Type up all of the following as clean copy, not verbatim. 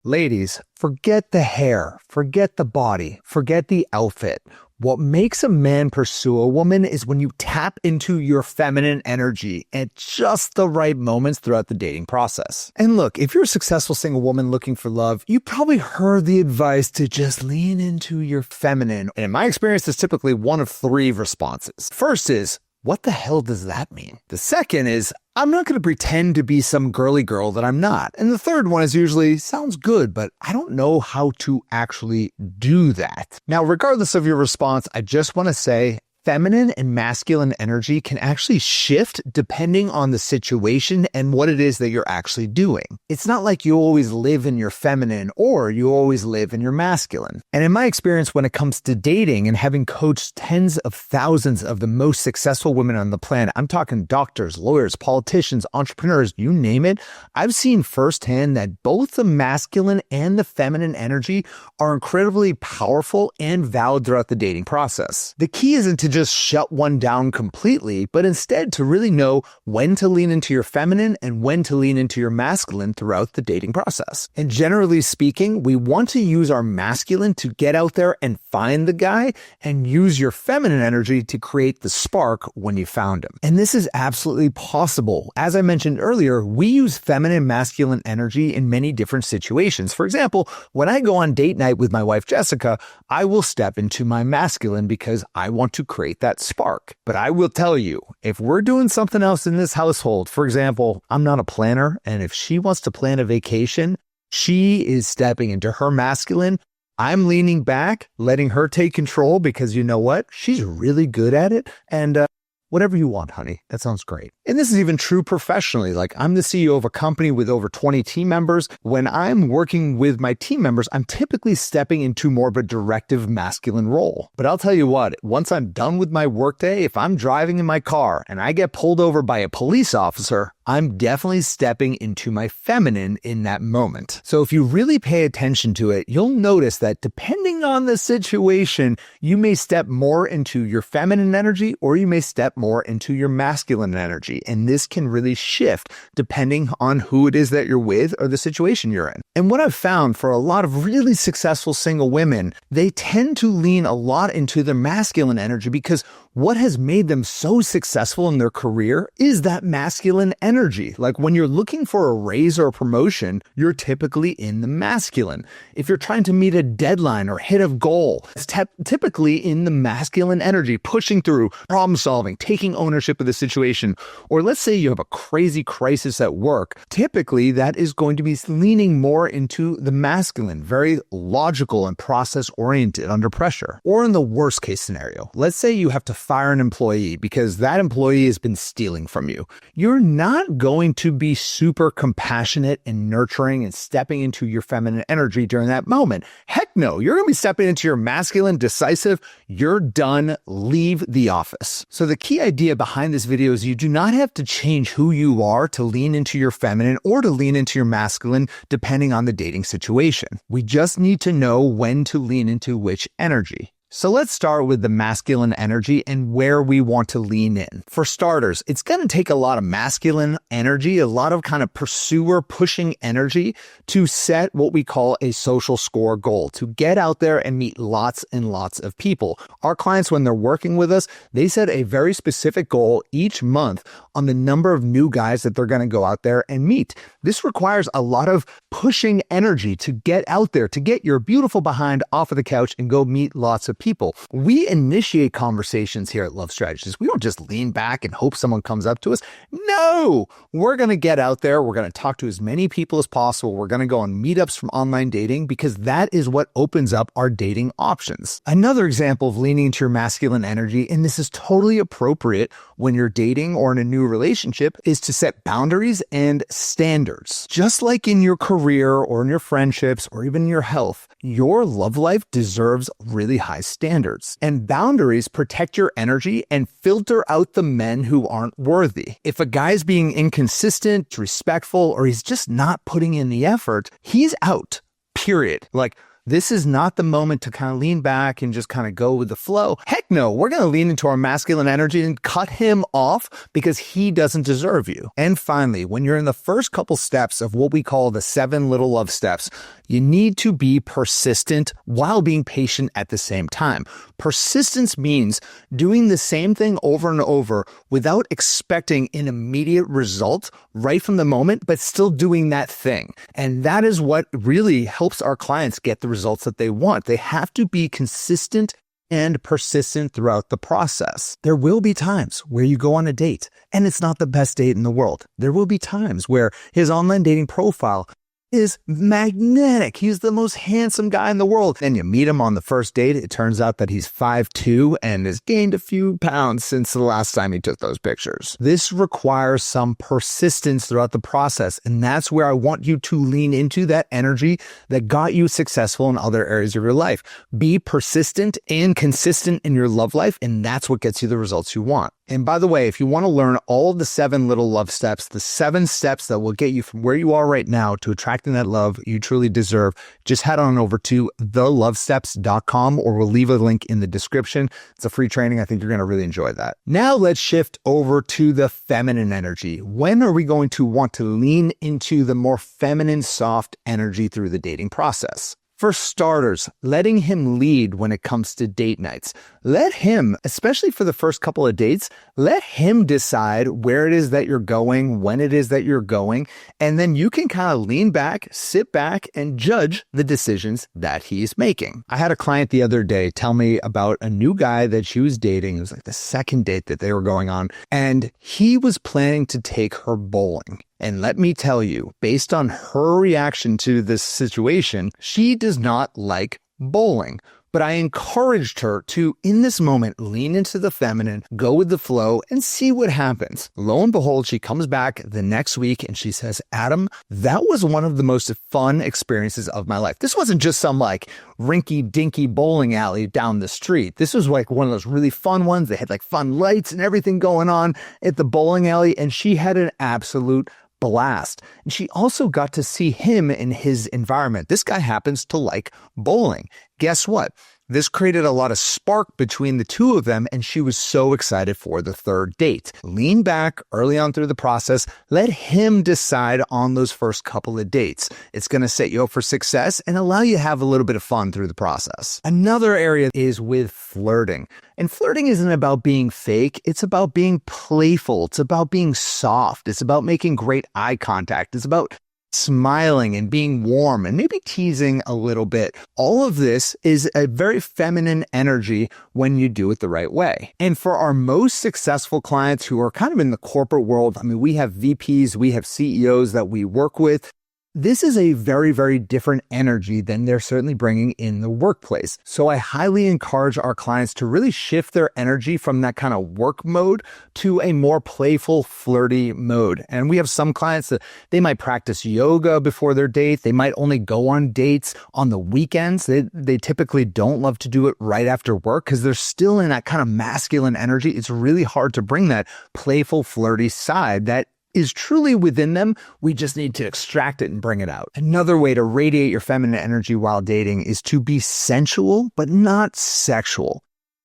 Ladies, forget the hair, forget the body, forget the outfit. What makes a man pursue a woman is when you tap into your feminine energy at just the right moments throughout the dating process. And look, if you're a successful single woman looking for love, you probably heard the advice to just lean into your feminine. And in my experience, there's typically one of three responses. First is, what the hell does that mean? The second is, I'm not going to pretend to be some girly girl that I'm not. And the third one is usually, sounds good, but I don't know how to actually do that. Now, regardless of your response, I just want to say, feminine and masculine energy can actually shift depending on the situation and what it is that you're actually doing. It's not like you always live in your feminine or you always live in your masculine. And in my experience, when it comes to dating and having coached tens of thousands of the most successful women on the planet, I'm talking doctors, lawyers, politicians, entrepreneurs, you name it, I've seen firsthand that both the masculine and the feminine energy are incredibly powerful and valid throughout the dating process. The key isn't to just shut one down completely, but instead to really know when to lean into your feminine and when to lean into your masculine throughout the dating process. And generally speaking, we want to use our masculine to get out there and find the guy and use your feminine energy to create the spark when you found him. And this is absolutely possible. As I mentioned earlier, we use feminine masculine energy in many different situations. For example, when I go on date night with my wife, Jessica, I will step into my masculine because I want to create that spark. But I will tell you, if we're doing something else in this household, for example, I'm not a planner, and if she wants to plan a vacation, she is stepping into her masculine. I'm leaning back, letting her take control because you know what? She's really good at it. And whatever you want, honey. That sounds great. And this is even true professionally. Like, I'm the CEO of a company with over 20 team members. When I'm working with my team members, I'm typically stepping into more of a directive masculine role. But I'll tell you what, once I'm done with my workday, if I'm driving in my car and I get pulled over by a police officer, I'm definitely stepping into my feminine in that moment. So if you really pay attention to it, you'll notice that depending on the situation, you may step more into your feminine energy or you may step more into your masculine energy. And this can really shift depending on who it is that you're with or the situation you're in. And what I've found for a lot of really successful single women, they tend to lean a lot into their masculine energy because what has made them so successful in their career is that masculine energy. Like when you're looking for a raise or a promotion, you're typically in the masculine. If you're trying to meet a deadline or hit a goal, it's typically in the masculine energy, pushing through, problem solving, taking ownership of the situation. Or let's say you have a crazy crisis at work. Typically, that is going to be leaning more into the masculine, very logical and process oriented under pressure. Or in the worst case scenario, let's say you have to fire an employee because that employee has been stealing from you. You're not going to be super compassionate and nurturing and stepping into your feminine energy during that moment. Heck no, you're going to be stepping into your masculine, decisive, you're done, leave the office. So the key idea behind this video is you do not have to change who you are to lean into your feminine or to lean into your masculine depending on the dating situation. We just need to know when to lean into which energy. So let's start with the masculine energy and where we want to lean in. For starters, it's going to take a lot of masculine energy, a lot of kind of pursuer pushing energy to set what we call a social score goal, to get out there and meet lots and lots of people. Our clients, when they're working with us, they set a very specific goal each month on the number of new guys that they're going to go out there and meet. This requires a lot of pushing energy to get out there, to get your beautiful behind off of the couch and go meet lots of people. We initiate conversations here at Love Strategies. We don't just lean back and hope someone comes up to us. No, we're going to get out there. We're going to talk to as many people as possible. We're going to go on meetups from online dating because that is what opens up our dating options. Another example of leaning into your masculine energy, and this is totally appropriate when you're dating or in a new relationship, is to set boundaries and standards. Just like in your career or in your friendships or even your health, your love life deserves really high standards. And boundaries protect your energy and filter out the men who aren't worthy. If a guy's being inconsistent, disrespectful, or he's just not putting in the effort, he's out, period. Like, this is not the moment to kind of lean back and just kind of go with the flow. Heck no, we're going to lean into our masculine energy and cut him off because he doesn't deserve you. And finally, when you're in the first couple steps of what we call the 7 little love steps, You need to be persistent while being patient at the same time. Persistence means doing the same thing over and over without expecting an immediate result right from the moment, but still doing that thing. And that is what really helps our clients get the results that they want. They have to be consistent and persistent throughout the process. There will be times where you go on a date and it's not the best date in the world. There will be times where his online dating profile is magnetic. He's the most handsome guy in the world. Then you meet him on the first date. It turns out that he's 5'2" and has gained a few pounds since the last time he took those pictures. This requires some persistence throughout the process. And that's where I want you to lean into that energy that got you successful in other areas of your life. Be persistent and consistent in your love life. And that's what gets you the results you want. And by the way, if you want to learn all of the 7 little love steps, the 7 steps that will get you from where you are right now to attracting that love you truly deserve, just head on over to thelovesteps.com, or we'll leave a link in the description. It's a free training. I think you're going to really enjoy that. Now let's shift over to the feminine energy. When are we going to want to lean into the more feminine, soft energy through the dating process? For starters, letting him lead when it comes to date nights. Let him, especially for the first couple of dates, let him decide where it is that you're going, when it is that you're going, and then you can kind of lean back, sit back, and judge the decisions that he's making. I had a client the other day tell me about a new guy that she was dating. It was like the second date that they were going on, and he was planning to take her bowling. And let me tell you, based on her reaction to this situation, she does not like bowling. But I encouraged her to, in this moment, lean into the feminine, go with the flow, and see what happens. Lo and behold, she comes back the next week and she says, Adam, that was one of the most fun experiences of my life. This wasn't just some like rinky-dinky bowling alley down the street. This was like one of those really fun ones. They had like fun lights and everything going on at the bowling alley, and she had an absolute blast. And she also got to see him in his environment. This guy happens to like bowling. Guess what? This created a lot of spark between the two of them, and she was so excited for the third date. Lean back early on through the process. Let him decide on those first couple of dates. It's going to set you up for success and allow you to have a little bit of fun through the process. Another area is with flirting. And flirting isn't about being fake. It's about being playful. It's about being soft. It's about making great eye contact. It's about smiling and being warm and maybe teasing a little bit. All of this is a very feminine energy when you do it the right way. And for our most successful clients who are kind of in the corporate world, I mean, we have VPs, we have CEOs that we work with. This is a very, very different energy than they're certainly bringing in the workplace. So I highly encourage our clients to really shift their energy from that kind of work mode to a more playful, flirty mode. And we have some clients that they might practice yoga before their date. They might only go on dates on the weekends. They typically don't love to do it right after work because they're still in that kind of masculine energy. It's really hard to bring that playful, flirty side that is truly within them. We just need to extract it and bring it out. Another way to radiate your feminine energy while dating is to be sensual, but not sexual.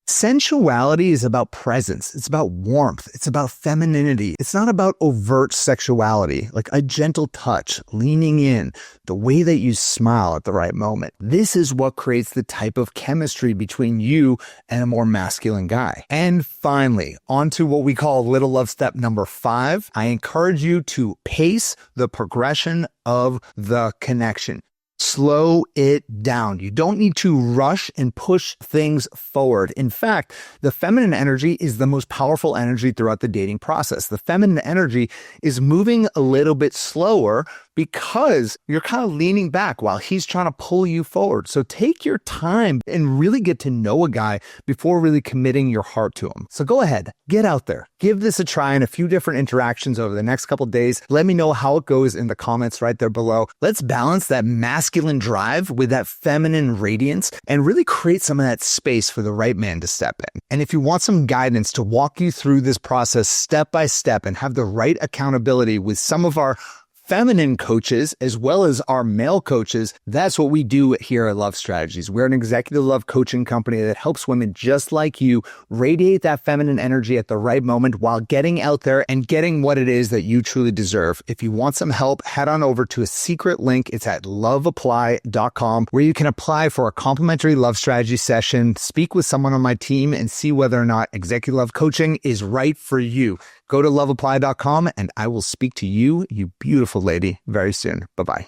Sensuality is about presence. It's about warmth. It's about femininity. It's not about overt sexuality, like a gentle touch, leaning in, the way that you smile at the right moment. This is what creates the type of chemistry between you and a more masculine guy. And finally, on to what we call little love step number 5. I encourage you to pace the progression of the connection. Slow it down. You don't need to rush and push things forward. In fact, the feminine energy is the most powerful energy throughout the dating process. The feminine energy is moving a little bit slower because you're kind of leaning back while he's trying to pull you forward. So take your time and really get to know a guy before really committing your heart to him. So go ahead, get out there, give this a try in a few different interactions over the next couple of days. Let me know how it goes in the comments right there below. Let's balance that masculine drive with that feminine radiance and really create some of that space for the right man to step in. And if you want some guidance to walk you through this process step by step and have the right accountability with some of our feminine coaches as well as our male coaches. That's what we do here at Love Strategies. We're an executive love coaching company that helps women just like you radiate that feminine energy at the right moment while getting out there and getting what it is that you truly deserve. If you want some help, head on over to a secret link. It's at loveapply.com, where you can apply for a complimentary love strategy session, speak with someone on my team, and see whether or not executive love coaching is right for you. Go to loveapply.com and I will speak to you, you beautiful lady, very soon. Bye-bye.